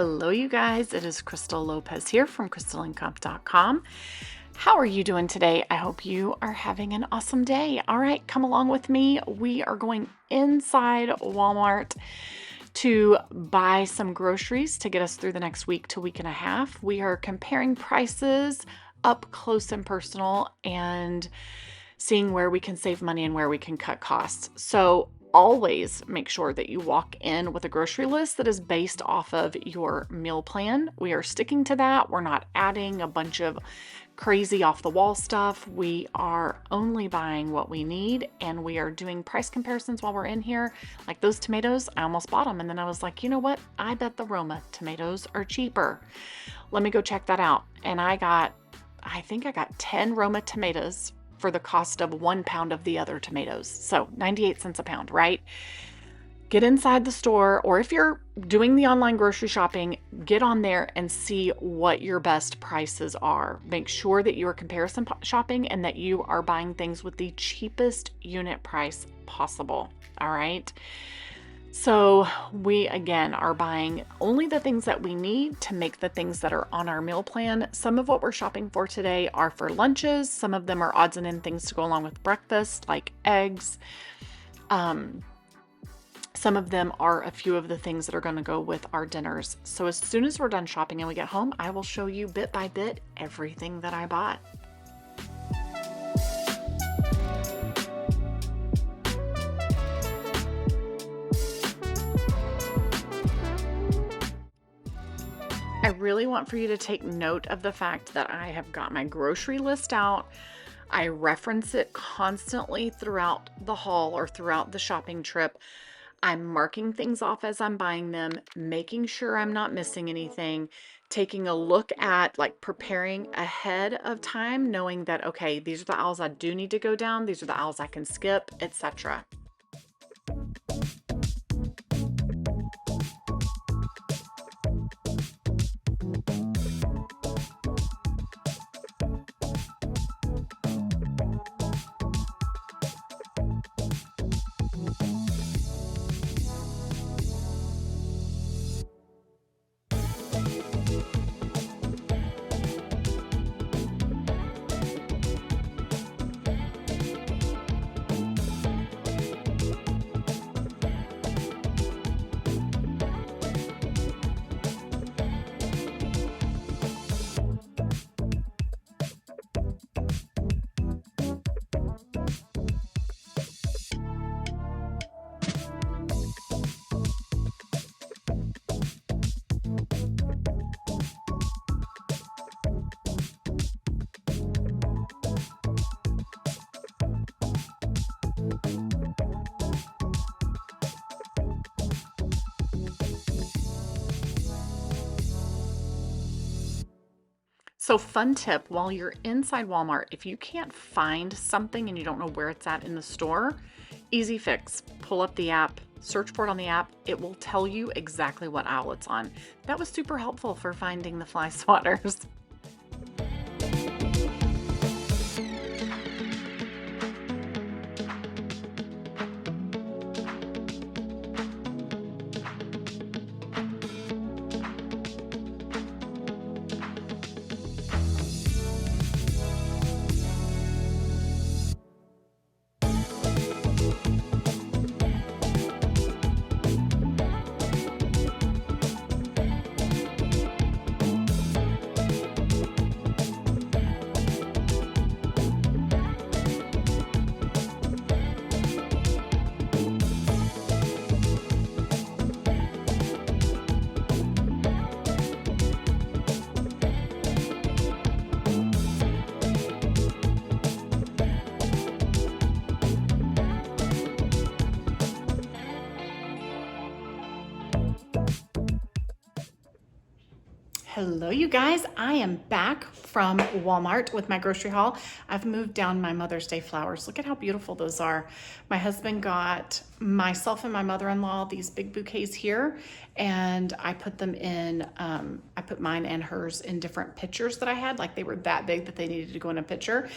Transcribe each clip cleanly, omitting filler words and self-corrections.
Hello, you guys. It is Crystal Lopez here from crystalincome.com. How are you doing today? I hope you are having an awesome day. All right, come along with me. We are going inside Walmart to buy some groceries to get us through the next week to week and a half. We are comparing prices up close and personal and seeing where we can save money and where we can cut costs. So always make sure that you walk in with a grocery list that is based off of your meal plan. We are sticking to that. We're not adding a bunch of crazy off the wall stuff. We are only buying what we need, and we are doing price comparisons while we're in here. Like those tomatoes, I almost bought them, and then I was like, you know what? I bet the Roma tomatoes are cheaper. Let me go check that out. And I think I got 10 Roma tomatoes for the cost of 1 pound of the other tomatoes. So 98 cents a pound, right? Get inside the store, or if you're doing the online grocery shopping, get on there and see what your best prices are. Make sure that you are comparison shopping and that you are buying things with the cheapest unit price possible. All right. So we, again, are buying only the things that we need to make the things that are on our meal plan. Some of what we're shopping for today are for lunches. Some of them are odds and ends things to go along with breakfast, like eggs. Some of them are a few of the things that are going to go with our dinners. So as soon as we're done shopping and we get home, I will show you bit by bit everything that I bought. I really want for you to take note of the fact that I have got my grocery list out. I reference it constantly throughout the haul or throughout the shopping trip. I'm marking things off as I'm buying them, making sure I'm not missing anything, taking a look at, like, preparing ahead of time, knowing that, okay, these are the aisles I do need to go down, these are the aisles I can skip, etc. So fun tip, while you're inside Walmart, if you can't find something and you don't know where it's at in the store, easy fix. Pull up the app, search for it on the app. It will tell you exactly what aisle it's on. That was super helpful for finding the fly swatters. Hello, you guys. I am back from Walmart with my grocery haul. I've moved down my Mother's Day flowers. Look at how beautiful those are. My husband got myself and my mother-in-law these big bouquets here, and I put them in, I put mine and hers in different pitchers that I had, like they were that big that they needed to go in a pitcher.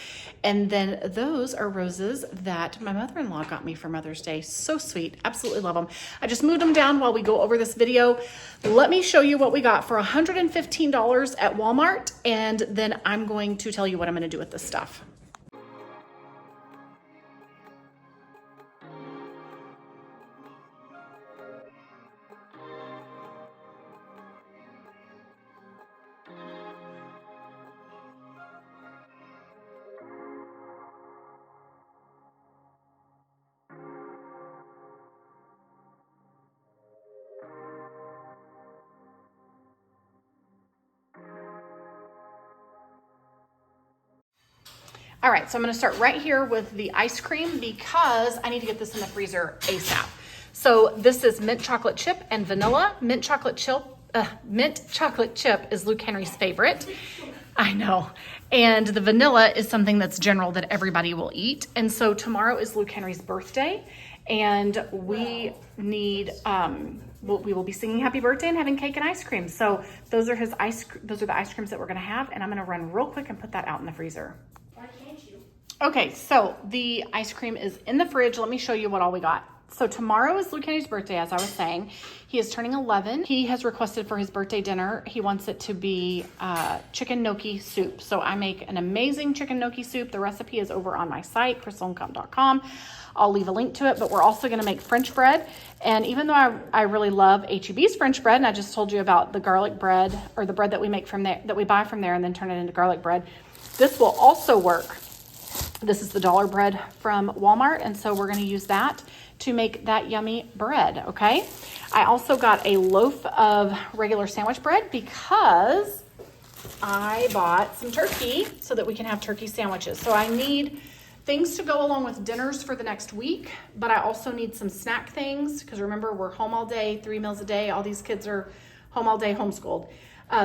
And then those are roses that my mother-in-law got me for Mother's Day. So sweet, absolutely love them. I just moved them down while we go over this video. Let me show you what we got for $115 at Walmart, and then I'm going to tell you what I'm gonna do with this stuff. All right, so I'm gonna start right here with the ice cream because I need to get this in the freezer ASAP. So this is mint chocolate chip and vanilla. Mint chocolate chip is Luke Henry's favorite. I know. And the vanilla is something that's general that everybody will eat. And so tomorrow is Luke Henry's birthday, and we need, we will be singing happy birthday and having cake and ice cream. So those are the ice creams that we're gonna have, and I'm gonna run real quick and put that out in the freezer. Okay, so the ice cream is in the fridge. Let me show you what all we got. So tomorrow is Luke Henry's birthday, as I was saying. He is turning 11. He has requested for his birthday dinner, he wants it to be chicken gnocchi soup. So I make an amazing chicken gnocchi soup. The recipe is over on my site, crystallandcomp.com. I'll leave a link to it, but we're also gonna make French bread. And even though I really love H-E-B's French bread, and I just told you about the garlic bread, or the bread that we make from there, that we buy from there and then turn it into garlic bread, this will also work. This is the dollar bread from Walmart, and so we're going to use that to make that yummy bread, okay? I also got a loaf of regular sandwich bread because I bought some turkey so that we can have turkey sandwiches. So I need things to go along with dinners for the next week, but I also need some snack things because remember, we're home all day, 3 meals a day. All these kids are home all day, homeschooled.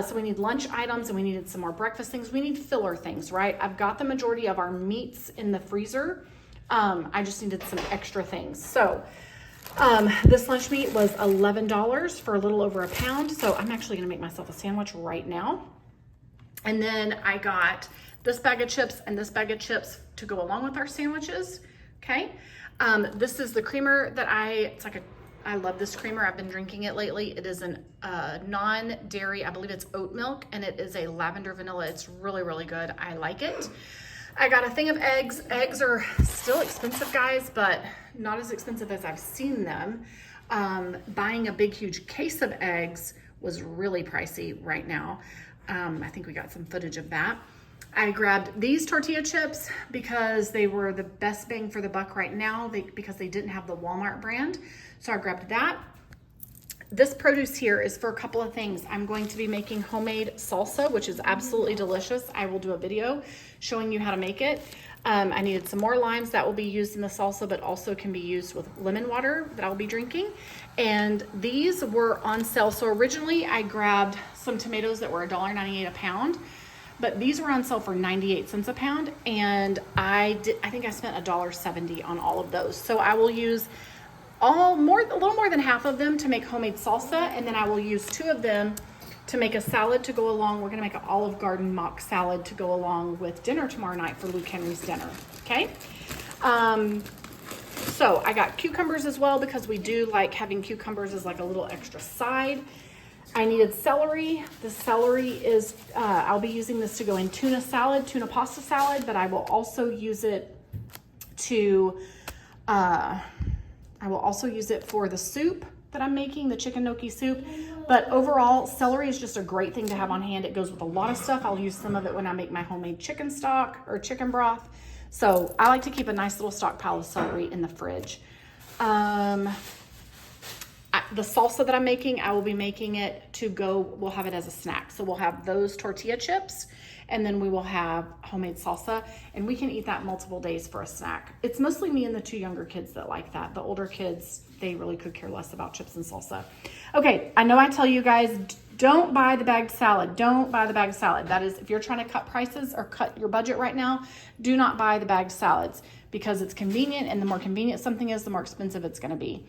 So we need lunch items, and we needed some more breakfast things. We need filler things, right? I've got the majority of our meats in the freezer. I just needed some extra things. So this lunch meat was $11 for a little over a pound. So I'm actually gonna make myself a sandwich right now. And then I got this bag of chips and this bag of chips to go along with our sandwiches, okay? This is the creamer that I love this creamer. I've been drinking it lately. It is an non-dairy, I believe it's oat milk, and it is a lavender vanilla. It's really, really good. I like it. I got a thing of eggs. Eggs are still expensive, guys, but not as expensive as I've seen them. Buying a big, huge case of eggs was really pricey right now. I think we got some footage of that. I grabbed these tortilla chips because they were the best bang for the buck right now because they didn't have the Walmart brand. So I grabbed that. This produce here is for a couple of things. I'm going to be making homemade salsa, which is absolutely delicious. I will do a video showing you how to make it. I needed some more limes that will be used in the salsa, but also can be used with lemon water that I'll be drinking. And these were on sale. So originally I grabbed some tomatoes that were $1.98 a pound. But these were on sale for 98 cents a pound, and I think I spent $1.70 on all of those. So I will use a little more than half of them to make homemade salsa, and then I will use 2 of them to make a salad to go along. We're gonna make an Olive Garden mock salad to go along with dinner tomorrow night for Luke Henry's dinner, okay? So I got cucumbers as well because we do like having cucumbers as like a little extra side. I needed celery. The celery is, I'll be using this to go in tuna pasta salad, but I will also use it for the soup that I'm making, the chicken gnocchi soup. But overall, celery is just a great thing to have on hand. It goes with a lot of stuff. I'll use some of it when I make my homemade chicken stock or chicken broth. So I like to keep a nice little stockpile of celery in the fridge. The salsa that I'm making, I will be making it to go, we'll have it as a snack. So we'll have those tortilla chips, and then we will have homemade salsa, and we can eat that multiple days for a snack. It's mostly me and the 2 younger kids that like that. The older kids, they really could care less about chips and salsa. Okay, I know I tell you guys, Don't buy the bagged salad. Don't buy the bagged salad. That is, if you're trying to cut prices or cut your budget right now, do not buy the bagged salads because it's convenient, and the more convenient something is, the more expensive it's going to be.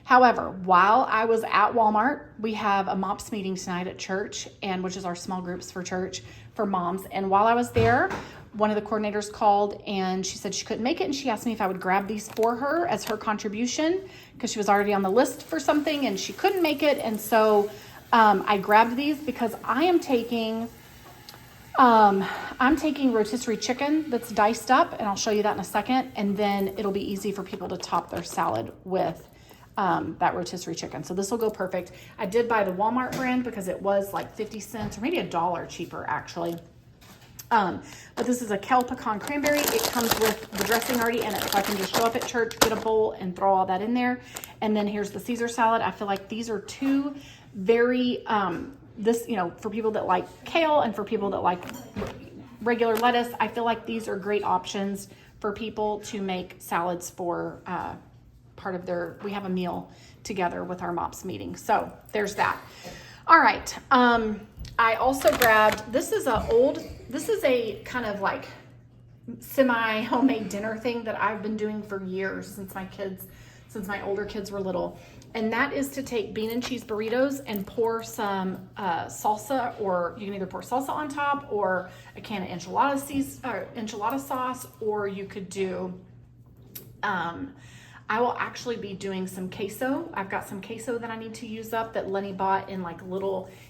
However, while I was at Walmart, we have a MOPS meeting tonight at church, and which is our small groups for church for moms. And while I was there, one of the coordinators called and she said she couldn't make it, and she asked me if I would grab these for her as her contribution because she was already on the list for something and she couldn't make it. And so I grabbed these because I'm taking rotisserie chicken that's diced up, and I'll show you that in a second. And then it'll be easy for people to top their salad with that rotisserie chicken. So this will go perfect. I did buy the Walmart brand because it was like 50 cents or maybe $1 cheaper actually. But this is a kale pecan cranberry. It comes with the dressing already in it. So I can just show up at church, get a bowl, and throw all that in there. And then here's the Caesar salad. I feel like these are two very, for people that like kale and for people that like regular lettuce, I feel like these are great options for people to make salads for, part of we have a meal together with our MOPS meeting. So there's that. All right. I also grabbed, this is a kind of like semi homemade dinner thing that I've been doing for years since my older kids were little. And that is to take bean and cheese burritos and pour some salsa, or you can either pour salsa on top or a can of enchilada sauce, or you could do, I will actually be doing some queso. I've got some queso that I need to use up that Lenny bought in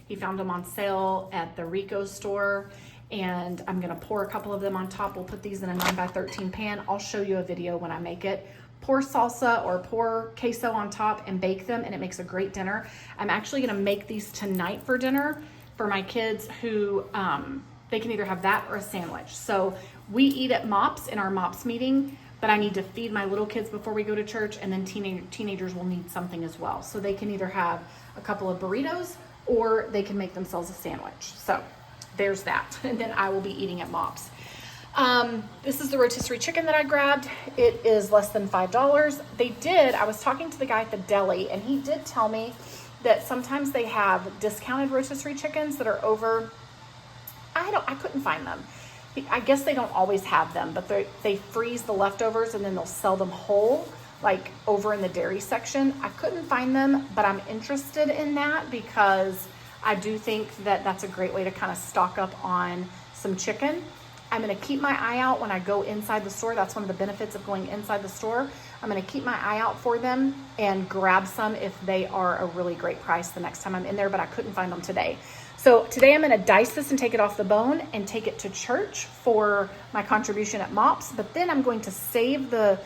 he found them on sale at the Rico store, and I'm gonna pour a couple of them on top. We'll put these in a 9x13 pan. I'll show you a video when I make it. Pour salsa or pour queso on top and bake them, and it makes a great dinner. I'm actually gonna make these tonight for dinner for my kids who, they can either have that or a sandwich. So we eat at MOPS in our MOPS meeting, but I need to feed my little kids before we go to church, and then teenagers will need something as well. So they can either have a couple of burritos or they can make themselves a sandwich. So there's that. And then I will be eating at MOPS. This is the rotisserie chicken that I grabbed. It is less than $5. I was talking to the guy at the deli, and he did tell me that sometimes they have discounted rotisserie chickens that are over, I couldn't find them. I guess they don't always have them, but they freeze the leftovers and then they'll sell them whole, like over in the dairy section. I couldn't find them, but I'm interested in that because I do think that that's a great way to kind of stock up on some chicken. I'm going to keep my eye out when I go inside the store. That's one of the benefits of going inside the store. I'm going to keep my eye out for them and grab some if they are a really great price the next time I'm in there, but I couldn't find them today. So today I'm going to dice this and take it off the bone and take it to church for my contribution at MOPS. But then I'm going to save the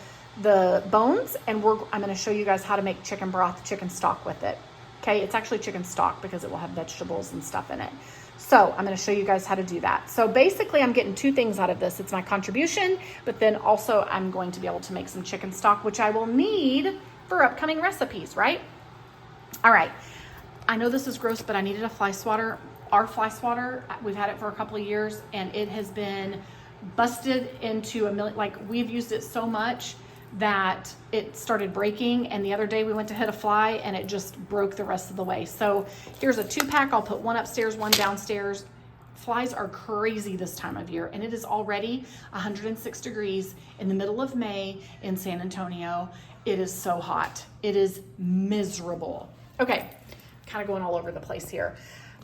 bones, and I'm going to show you guys how to make chicken broth, chicken stock with it. Okay, it's actually chicken stock because it will have vegetables and stuff in it. So I'm going to show you guys how to do that. So basically I'm getting two things out of this. It's my contribution, but then also I'm going to be able to make some chicken stock, which I will need for upcoming recipes, right? All right. I know this is gross, but I needed a fly swatter. Our fly swatter, we've had it for a couple of years, and it has been busted into a million. Like, we've used it so much that it started breaking, and the other day we went to hit a fly and it just broke the rest of the way. So here's a 2-pack. I'll put one upstairs, one downstairs. Flies are crazy this time of year, and it is already 106 degrees in the middle of May in San Antonio. It is so hot. It is miserable. Okay, kind of going all over the place here.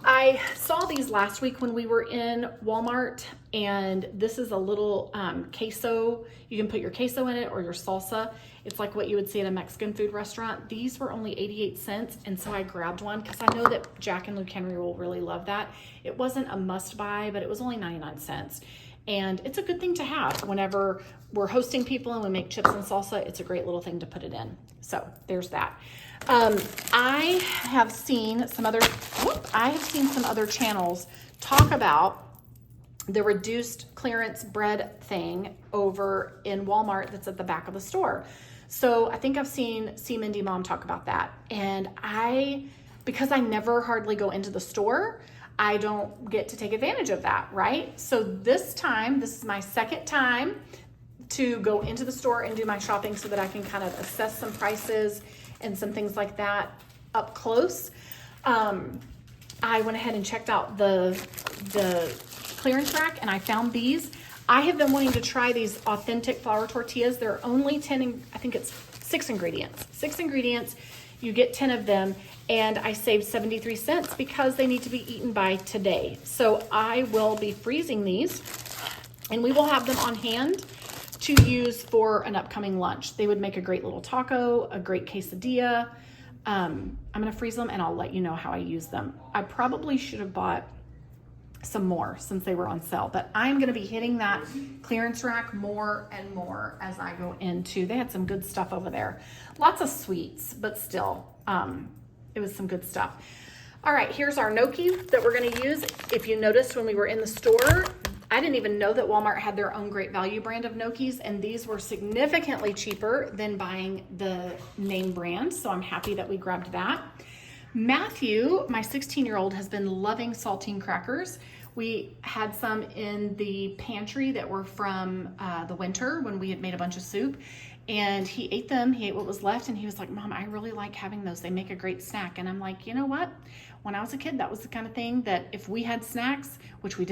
I saw these last week when we were in Walmart, and this is a little queso. You can put your queso in it or your salsa. It's like what you would see at a Mexican food restaurant. These were only 88 cents, and so I grabbed one because I know that Jack and Luke Henry will really love that. It wasn't a must buy, but it was only 99 cents. And it's a good thing to have whenever we're hosting people and we make chips and salsa. It's a great little thing to put it in. So there's that. I have seen some other channels talk about the reduced clearance bread thing over in Walmart that's at the back of the store. So I think I've seen Mindy Mom talk about that. And because I never hardly go into the store, I don't get to take advantage of that, right? So this is my second time to go into the store and do my shopping so that I can kind of assess some prices and some things like that up close. I went ahead and checked out the clearance rack, and I found these. I have been wanting to try these authentic flour tortillas. They're only 10, I think it's 6 ingredients. 6 ingredients, you get 10 of them, and I saved 73 cents because they need to be eaten by today. So I will be freezing these, and we will have them on hand to use for an upcoming lunch. They would make a great little taco, a great quesadilla. I'm gonna freeze them and I'll let you know how I use them. I probably should have bought some more since they were on sale, but I'm gonna be hitting that clearance rack more and more as I go into, they had some good stuff over there. Lots of sweets, but still, it was some good stuff. All right, here's our gnocchi that we're gonna use. If you noticed when we were in the store, I didn't even know that Walmart had their own Great Value brand of gnocchis, and these were significantly cheaper than buying the name brand, so I'm happy that we grabbed that. Matthew, my 16-year-old, has been loving saltine crackers. We had some in the pantry that were from the winter when we had made a bunch of soup, and he ate them. He ate what was left, and he was like, Mom, I really like having those. They make a great snack. And I'm like, you know what? When I was a kid, that was the kind of thing that if we had snacks, which we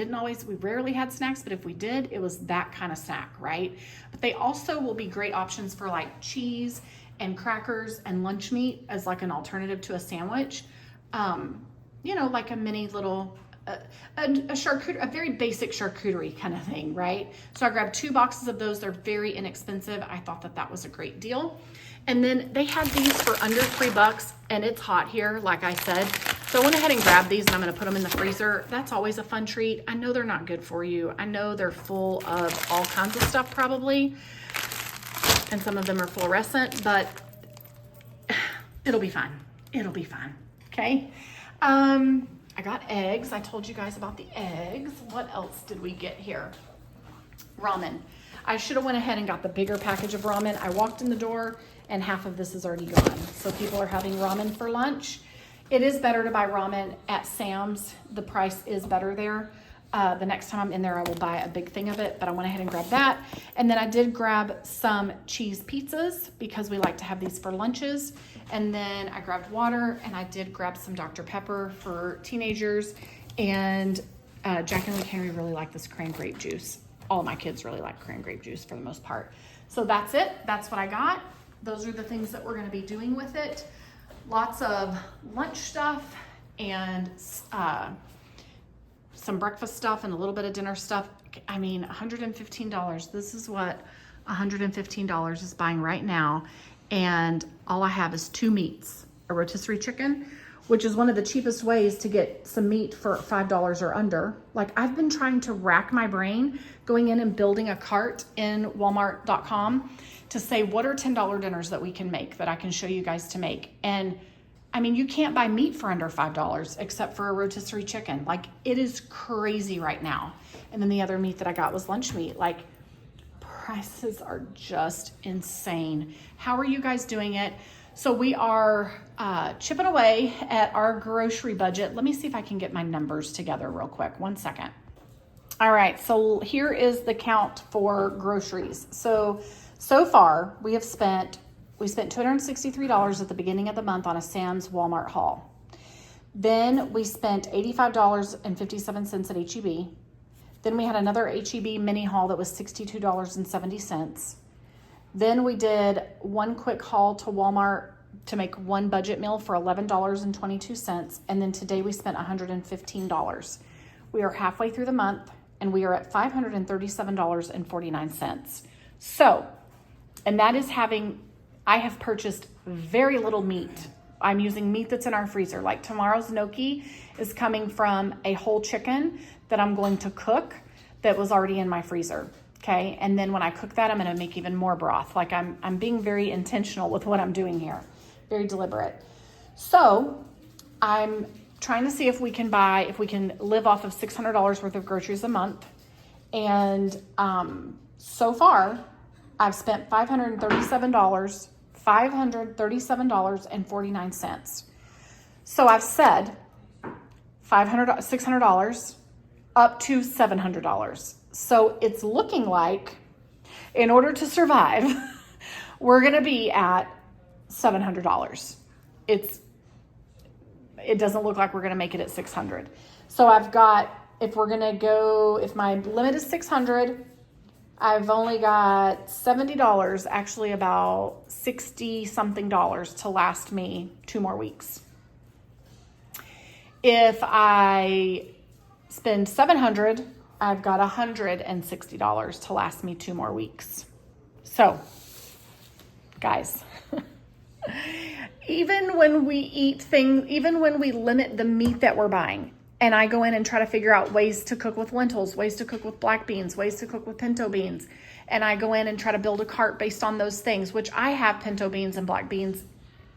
rarely had snacks, but if we did, it was that kind of snack, right? But they also will be great options for like cheese and crackers and lunch meat as like an alternative to a sandwich. You know, like a mini little, a very basic charcuterie kind of thing, right? So I grabbed 2 boxes of those. They're very inexpensive. I thought that that was a great deal. And then they had these for under $3, and it's hot here, like I said. So I went ahead and grabbed these, and I'm gonna put them in the freezer. That's always a fun treat. I know they're not good for you. I know they're full of all kinds of stuff probably, and some of them are fluorescent, but it'll be fine. It'll be fine, okay? I got eggs. I told you guys about the eggs. What else did we get here? Ramen. I should have went ahead and got the bigger package of ramen. I walked in the door and half of this is already gone. So people are having ramen for lunch. It is better to buy ramen at Sam's. The price is better there. The next time I'm in there, I will buy a big thing of it, but I went ahead and grabbed that. And then I did grab some cheese pizzas because we like to have these for lunches. And then I grabbed water, and I did grab some Dr. Pepper for teenagers. And Jack and Henry really like this cranberry juice. All of my kids really like cranberry juice for the most part. So that's it. That's what I got. Those are the things that we're going to be doing with it. Lots of lunch stuff and some breakfast stuff and a little bit of dinner stuff. I mean, $115. This is what $115 is buying right now. And all I have is 2 meats, a rotisserie chicken, which is one of the cheapest ways to get some meat for $5 or under. Like, I've been trying to rack my brain going in and building a cart in Walmart.com to say, what are $10 dinners that we can make that I can show you guys to make? And I mean, you can't buy meat for under $5 except for a rotisserie chicken. Like, it is crazy right now. And then the other meat that I got was lunch meat. Like, prices are just insane. How are you guys doing it? So we are chipping away at our grocery budget. Let me see if I can get my numbers together real quick. 1 second. All right, so here is the count for groceries. So far we spent $263 at the beginning of the month on a Sam's Walmart haul. Then we spent $85.57 at H-E-B. Then we had another H-E-B mini haul that was $62.70. Then we did one quick haul to Walmart to make one budget meal for $11.22. And then today we spent $115. We are halfway through the month and we are at $537.49. So, and that is I have purchased very little meat. I'm using meat that's in our freezer. Like tomorrow's gnocchi is coming from a whole chicken that I'm going to cook that was already in my freezer. Okay. And then when I cook that, I'm going to make even more broth. Like I'm being very intentional with what I'm doing here. Very deliberate. So I'm trying to see if we can live off of $600 worth of groceries a month. And so far I've spent $537.49. So I've said $600 up to $700. So it's looking like in order to survive, we're going to be at $700. it doesn't look like we're going to make it at 600. So I've got, if we're going to go, if my limit is 600, I've only got $70, actually about 60 something dollars to last me 2 more weeks. If I spend 700, I've got $160 to last me 2 more weeks. So, guys, even when we eat things, even when we limit the meat that we're buying, and I go in and try to figure out ways to cook with lentils, ways to cook with black beans, ways to cook with pinto beans, and I go in and try to build a cart based on those things, which I have pinto beans and black beans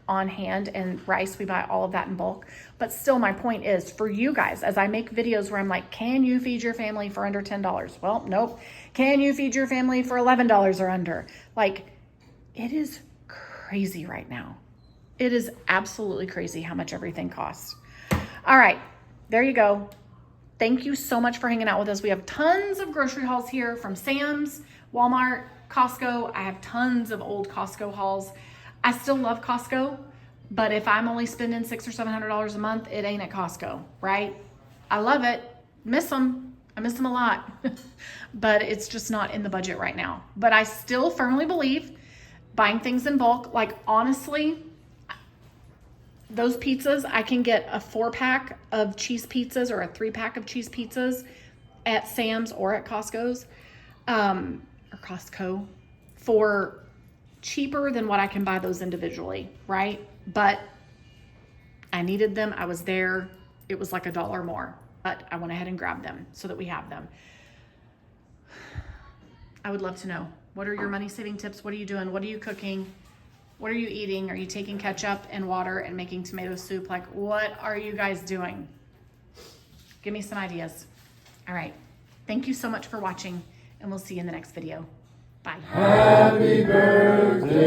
on hand, and rice, we buy all of that in bulk. But still, my point is, for you guys, as I make videos where I'm like, can you feed your family for under $10? Well, nope. Can you feed your family for $11 or under? Like, it is crazy right now. It is absolutely crazy how much everything costs. All right, there you go. Thank you so much for hanging out with us. We have tons of grocery hauls here from Sam's, Walmart, Costco. I have tons of old Costco hauls. I still love Costco, but if I'm only spending $600 or $700 a month, it ain't at Costco, right? I love it. Miss them. I miss them a lot, but it's just not in the budget right now. But I still firmly believe buying things in bulk, like honestly, those pizzas, I can get a 4-pack of cheese pizzas or a 3-pack of cheese pizzas at Sam's or at Costco's, or Costco, for cheaper than what I can buy those individually, right? But I needed them. I was there. It was like $1 more, but I went ahead and grabbed them so that we have them. I would love to know, what are your money saving tips? What are you doing? What are you cooking? What are you eating? Are you taking ketchup and water and making tomato soup? Like, what are you guys doing? Give me some ideas. All right. Thank you so much for watching, and we'll see you in the next video. Bye. Happy birthday